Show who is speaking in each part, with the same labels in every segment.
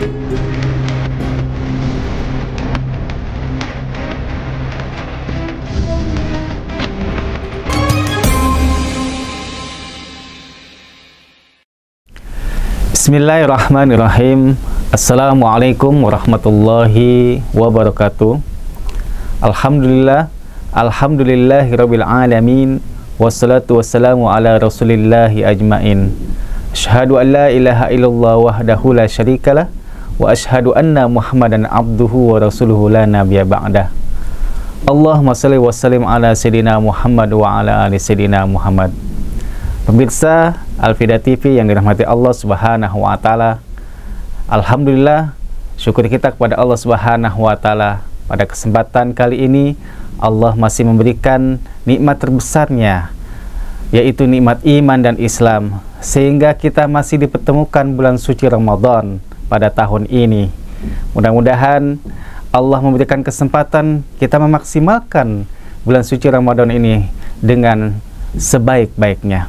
Speaker 1: Bismillahirrahmanirrahim. Assalamualaikum warahmatullahi wabarakatuh. Alhamdulillahirabbil alamin. Wassalatu wassalamu ala rasulillahi ajmain. Asyhadu an la ilaha illallah wahdahu la syarikalah wa asyhadu anna Muhammadan abduhu wa rasuluhu la nabiyya ba'dah. Allahumma shalli wa sallim ala sayyidina Muhammad wa ala ali sayyidina Muhammad. Pemirsa Al-Fida TV yang dirahmati Allah Subhanahu wa taala. Alhamdulillah, syukur kita kepada Allah Subhanahu wa taala. Pada kesempatan kali ini Allah masih memberikan nikmat terbesarnya, yaitu nikmat iman dan Islam, sehingga kita masih dipertemukan bulan suci Ramadan pada tahun ini. Mudah-mudahan Allah memberikan kesempatan kita memaksimalkan bulan suci Ramadan ini dengan sebaik-baiknya.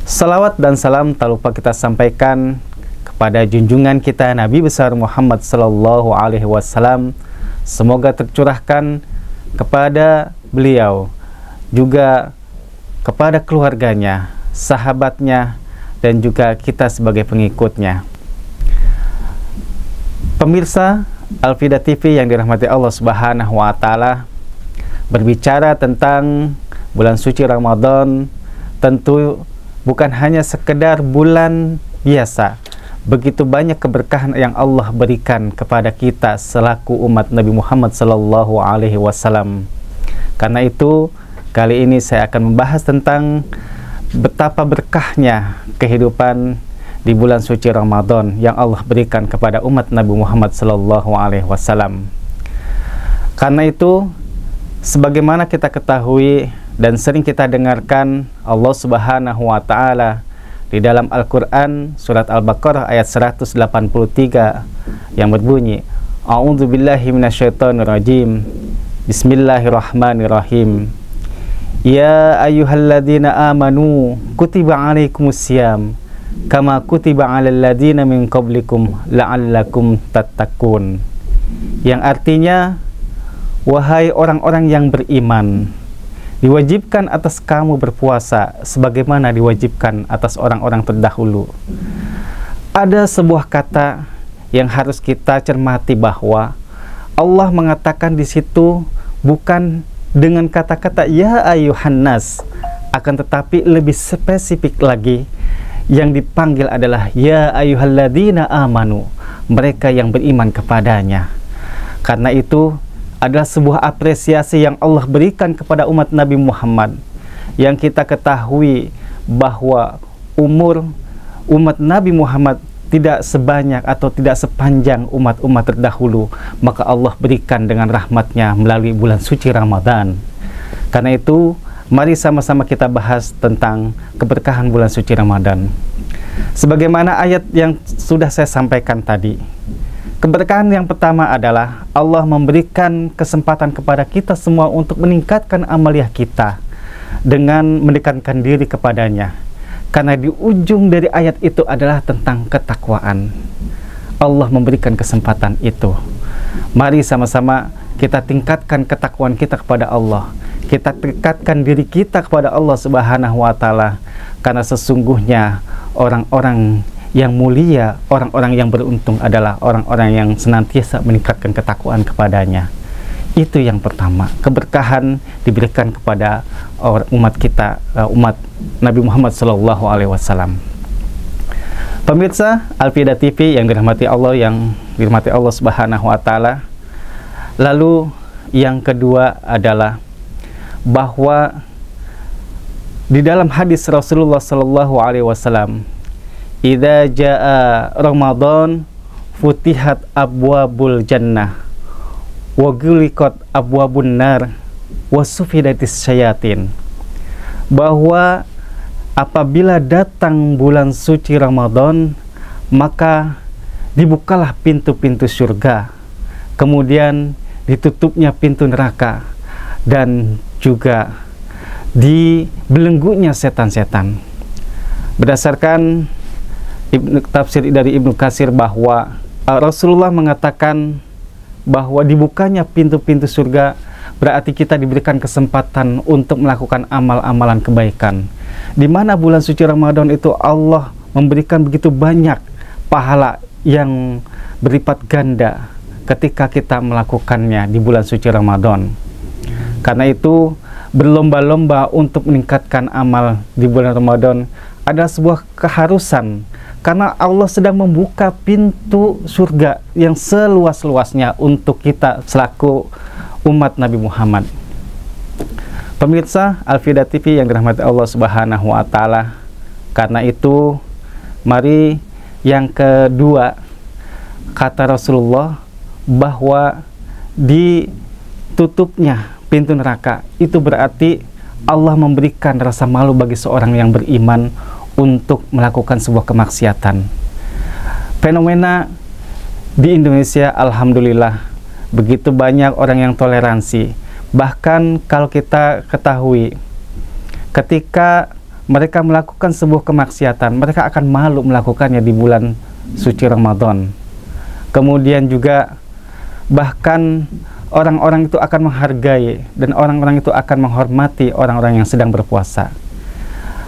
Speaker 1: Salawat dan salam tak lupa kita sampaikan kepada junjungan kita Nabi besar Muhammad sallallahu alaihi wasallam. Semoga tercurahkan kepada beliau, juga kepada keluarganya, sahabatnya, dan juga kita sebagai pengikutnya. Pemirsa Al-Fida TV yang dirahmati Allah Subhanahu wa taala, berbicara tentang bulan suci Ramadan, tentu bukan hanya sekedar bulan biasa. Begitu banyak keberkahan yang Allah berikan kepada kita selaku umat Nabi Muhammad sallallahu alaihi wasallam. Karena itu, kali ini saya akan membahas tentang betapa berkahnya kehidupan di bulan suci Ramadan yang Allah berikan kepada umat Nabi Muhammad sallallahu alaihi wasallam. Karena itu, sebagaimana kita ketahui dan sering kita dengarkan, Allah Subhanahu wa taala di dalam Al-Qur'an surat Al-Baqarah ayat 183 yang berbunyi, A'udzubillahi minasyaitonirrajim. Bismillahirrahmanirrahim. Ya ayyuhalladzina amanu kutiba alaikumusiyam kama kutiba alal ladzina min qablikum la'allakum tattaqun. Yang artinya, wahai orang-orang yang beriman, diwajibkan atas kamu berpuasa sebagaimana diwajibkan atas orang-orang terdahulu. Ada sebuah kata yang harus kita cermati, bahwa Allah mengatakan di situ bukan dengan kata-kata ya ayyuhan nas, akan tetapi lebih spesifik lagi, yang dipanggil adalah ya ayyuhalladzina amanu, mereka yang beriman kepadanya. Karena itu adalah sebuah apresiasi yang Allah berikan kepada umat Nabi Muhammad, yang kita ketahui bahwa umur umat Nabi Muhammad tidak sebanyak atau tidak sepanjang umat-umat terdahulu, maka Allah berikan dengan rahmatnya melalui bulan suci Ramadan. Karena itu, mari sama-sama kita bahas tentang keberkahan bulan suci Ramadan. Sebagaimana ayat yang sudah saya sampaikan tadi, keberkahan yang pertama adalah Allah memberikan kesempatan kepada kita semua untuk meningkatkan amaliah kita dengan mendekatkan diri kepadanya. Karena di ujung dari ayat itu adalah tentang ketakwaan. Allah memberikan kesempatan itu. Mari sama-sama kita tingkatkan ketakwaan kita kepada Allah. Kita tingkatkan diri kita kepada Allah Subhanahu wa taala. Karena sesungguhnya orang-orang yang mulia, orang-orang yang beruntung adalah orang-orang yang senantiasa meningkatkan ketakwaan kepadanya. Itu yang pertama, keberkahan diberikan kepada umat kita, umat Nabi Muhammad SAW. Pemirsa Al-Fida TV yang dirahmati Allah, yang dirahmati Allah Subhanahu wa taala. Lalu yang kedua adalah bahwa di dalam hadis Rasulullah SAW, idza jaa Ramadan futihat abwabul jannah wa ghliqat abwabun nar wa sufidatis syayatin. Bahwa apabila datang bulan suci Ramadan, maka dibukalah pintu-pintu surga, kemudian ditutupnya pintu neraka, dan juga dibelenggunya setan-setan. Berdasarkan tafsir dari Ibnu Katsir, bahwa Rasulullah mengatakan bahwa dibukanya pintu-pintu surga berarti kita diberikan kesempatan untuk melakukan amal-amalan kebaikan, di mana bulan suci Ramadan itu Allah memberikan begitu banyak pahala yang berlipat ganda ketika kita melakukannya di bulan suci Ramadan. Karena itu berlomba-lomba untuk meningkatkan amal di bulan Ramadan adalah sebuah keharusan, karena Allah sedang membuka pintu surga yang seluas-luasnya untuk kita selaku umat Nabi Muhammad. Pemirsa Al-Fida TV yang dirahmati Allah Subhanahu wa Ta'ala, karena itu mari yang kedua, kata Rasulullah bahwa ditutupnya pintu neraka itu berarti Allah memberikan rasa malu bagi seorang yang beriman untuk melakukan sebuah kemaksiatan. Fenomena di Indonesia, alhamdulillah, begitu banyak orang yang toleransi. Bahkan kalau kita ketahui, ketika mereka melakukan sebuah kemaksiatan, mereka akan malu melakukannya di bulan suci Ramadan. Kemudian juga bahkan orang-orang itu akan menghargai dan orang-orang itu akan menghormati orang-orang yang sedang berpuasa.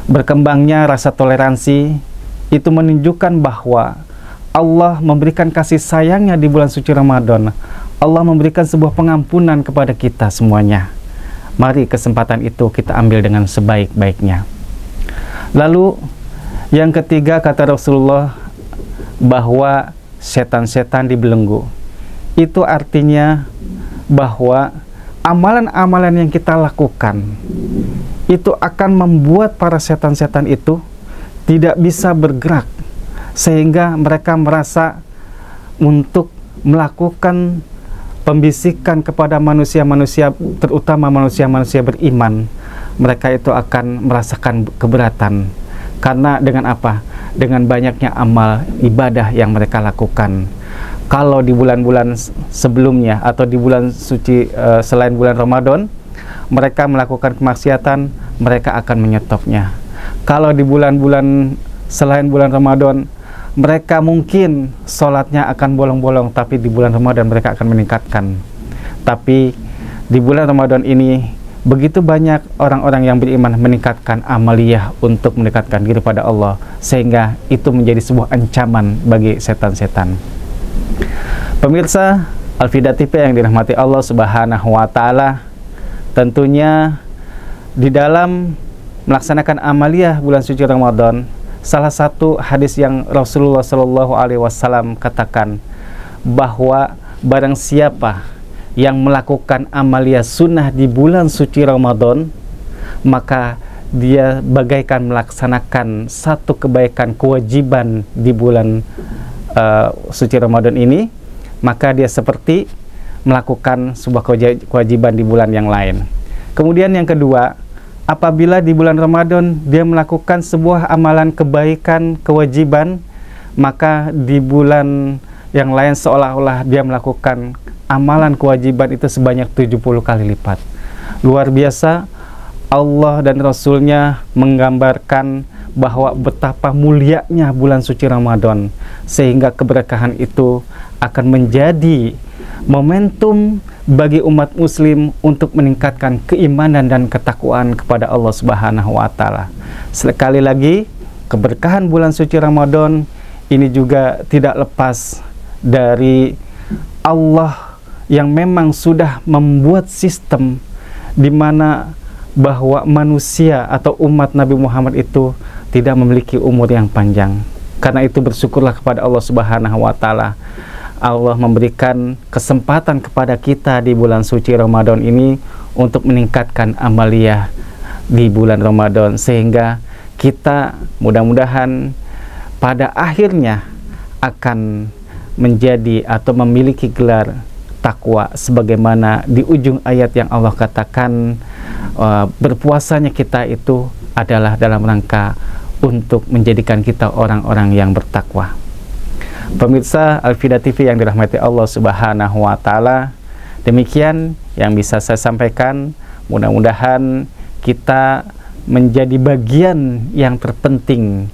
Speaker 1: Berkembangnya rasa toleransi itu menunjukkan bahwa Allah memberikan kasih sayangnya di bulan suci Ramadan. Allah memberikan sebuah pengampunan kepada kita semuanya. Mari kesempatan itu kita ambil dengan sebaik-baiknya. Lalu yang ketiga, kata Rasulullah bahwa setan-setan dibelenggu. Itu artinya bahwa amalan-amalan yang kita lakukan itu akan membuat para setan-setan itu tidak bisa bergerak, sehingga mereka merasa untuk melakukan pembisikan kepada manusia-manusia, terutama manusia-manusia beriman. Mereka itu akan merasakan keberatan. Karena dengan apa? Dengan banyaknya amal ibadah yang mereka lakukan. Kalau di bulan-bulan sebelumnya atau di bulan suci selain bulan Ramadan, mereka melakukan kemaksiatan, mereka akan menyetopnya. Kalau di bulan-bulan selain bulan Ramadan, mereka mungkin sholatnya akan bolong-bolong, tapi di bulan Ramadan mereka akan meningkatkan. Tapi di bulan Ramadan ini, begitu banyak orang-orang yang beriman meningkatkan amaliyah untuk mendekatkan diri pada Allah, sehingga itu menjadi sebuah ancaman bagi setan-setan. Pemirsa Al-Fida TV yang dirahmati Allah Subhanahu wa Ta'ala, tentunya di dalam melaksanakan amaliyah bulan suci Ramadan, salah satu hadis yang Rasulullah Shallallahu Alaihi Wasallam katakan bahwa barang siapa yang melakukan amaliyah sunnah di bulan suci Ramadan, maka dia bagaikan melaksanakan satu kebaikan kewajiban di bulan suci Ramadan ini, maka dia seperti melakukan sebuah kewajiban di bulan yang lain. Kemudian yang kedua, apabila di bulan Ramadan dia melakukan sebuah amalan kebaikan kewajiban, maka di bulan yang lain seolah-olah dia melakukan amalan kewajiban itu sebanyak 70 kali lipat. Luar biasa. Allah dan Rasulnya menggambarkan bahwa betapa mulianya bulan suci Ramadan, sehingga keberkahan itu akan menjadi momentum bagi umat muslim untuk meningkatkan keimanan dan ketakwaan kepada Allah Subhanahu wa Ta'ala. Sekali lagi, keberkahan bulan suci Ramadan ini juga tidak lepas dari Allah yang memang sudah membuat sistem di mana bahwa manusia atau umat Nabi Muhammad itu tidak memiliki umur yang panjang. Karena itu bersyukurlah kepada Allah Subhanahu wa Ta'ala. Allah memberikan kesempatan kepada kita di bulan suci Ramadan ini untuk meningkatkan amaliyah di bulan Ramadan, sehingga kita mudah-mudahan pada akhirnya akan menjadi atau memiliki gelar takwa, sebagaimana di ujung ayat yang Allah katakan berpuasanya kita itu adalah dalam rangka untuk menjadikan kita orang-orang yang bertakwa. Pemirsa Al-Fida TV yang dirahmati Allah Subhanahu wa Ta'ala, demikian yang bisa saya sampaikan. Mudah-mudahan kita menjadi bagian yang terpenting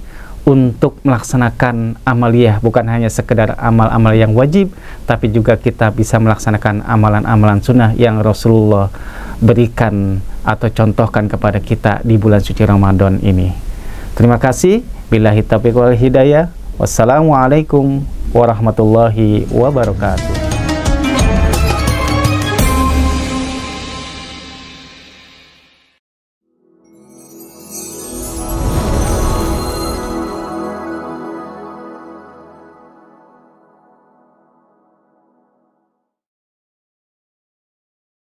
Speaker 1: untuk melaksanakan amaliyah, bukan hanya sekedar amal-amal yang wajib, tapi juga kita bisa melaksanakan amalan-amalan sunnah yang Rasulullah berikan atau contohkan kepada kita di bulan suci Ramadan ini. Terima kasih. Billahi taufiq wal hidayah. Wassalamualaikum warahmatullahi wabarakatuh.